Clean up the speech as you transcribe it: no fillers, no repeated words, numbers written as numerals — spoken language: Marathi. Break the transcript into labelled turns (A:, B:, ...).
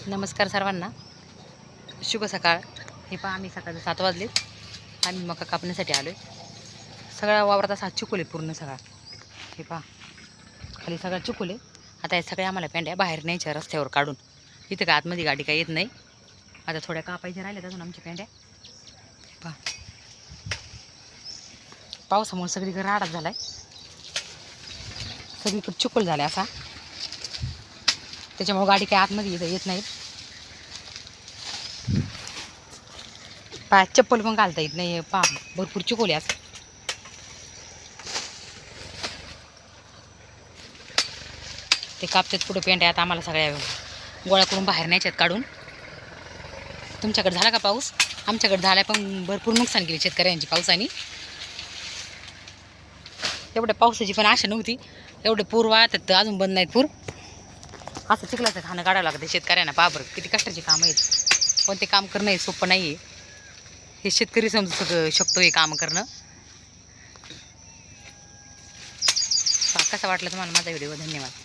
A: नमस्कार सर्वांना, शुभ सकाळ. हे पहा, आम्ही सकाळचे 7 वाजले. आम्ही मका कापण्यासाठी आलो आहे. सगळा वावरात असा चिखल आहे पूर्ण सगळा. हे पहा, खाली सगळा चिखल आहे. आता हे सगळ्या आम्हाला पेंड्या बाहेर न्यायच्या रस्त्यावर काढून. इथं का आतमध्ये गाडी काही येत नाही. आता थोड्या कापायच्या राहिल्यात अजून आमच्या पेंड्या. पहा, पावसामुळे सगळीकडे राडाच झाला आहे. सगळीकडे चिखल झाला असा, त्याच्यामुळे गाडी काही आतमध्ये येत नाही. पायात चप्पल पण घालता येत नाही. पा भरपूर चिखल आहे. ते कापतात पुढे पेंड्या. आता आम्हाला सगळ्या गोळा करून बाहेर न्यायच्यात काढून. तुमच्याकडे झाला का पाऊस? आमच्याकडे झाला, पण भरपूर नुकसान केले शेतकऱ्यांची पावसाने. एवढ्या पावसाची पण आशा नव्हती. एवढे पूर वाहतात, अजून बंद नाहीत पूर. असं चिखलाचं खाणं काढावं लागतं शेतकऱ्यांना. पाबर किती कष्टाची कामं आहेत. पण ते काम करणं हे सोपं नाही आहे. हे शेतकरी समजू शकतो हे काम करणं. कसा वाटलं तुम्हाला माझा व्हिडिओ? धन्यवाद.